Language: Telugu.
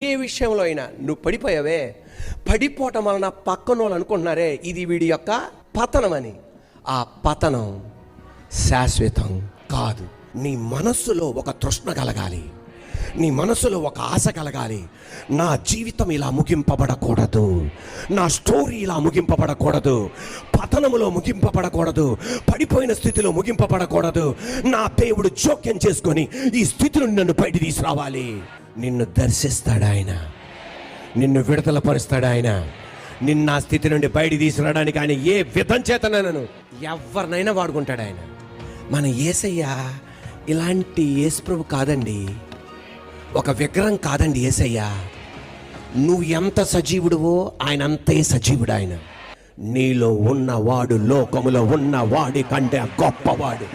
ఏ విషయంలో అయినా నువ్వు పడిపోయావే, పడిపోవటం వలన పక్కన వాళ్ళు అనుకుంటున్నారే ఇది వీడి యొక్క పతనం అని. ఆ పతనం శాశ్వతం కాదు. నీ మనస్సులో ఒక తృష్ణ కలగాలి, నీ మనసులో ఒక ఆశ కలగాలి. నా జీవితం ఇలా ముగింపబడకూడదు, నా స్టోరీ ఇలా ముగింపబడకూడదు, పతనములో ముగింపబడకూడదు, పడిపోయిన స్థితిలో ముగింపబడకూడదు. నా దేవుడు జోక్యం చేసుకొని ఈ స్థితి నుండి నన్ను బయట తీసుకురావాలి. నిన్ను దర్శిస్తాడు ఆయన, నిన్ను విడుదల పరుస్తాడు ఆయన. నిన్న ఆ స్థితి నుండి బయట తీసుకురావడానికి ఆయన ఏ విధం చేతనను ఎవరినైనా వాడుకుంటాడు ఆయన. మన యేసయ్య ఇలాంటి యేసుప్రభు కాదండి, ఒక విగ్రహం కాదండి యేసయ్య. నువ్వు ఎంత సజీవుడువో ఆయన అంతే సజీవుడు. ఆయన నీలో ఉన్నవాడు లోకములో ఉన్నవాడి కంటే గొప్పవాడు.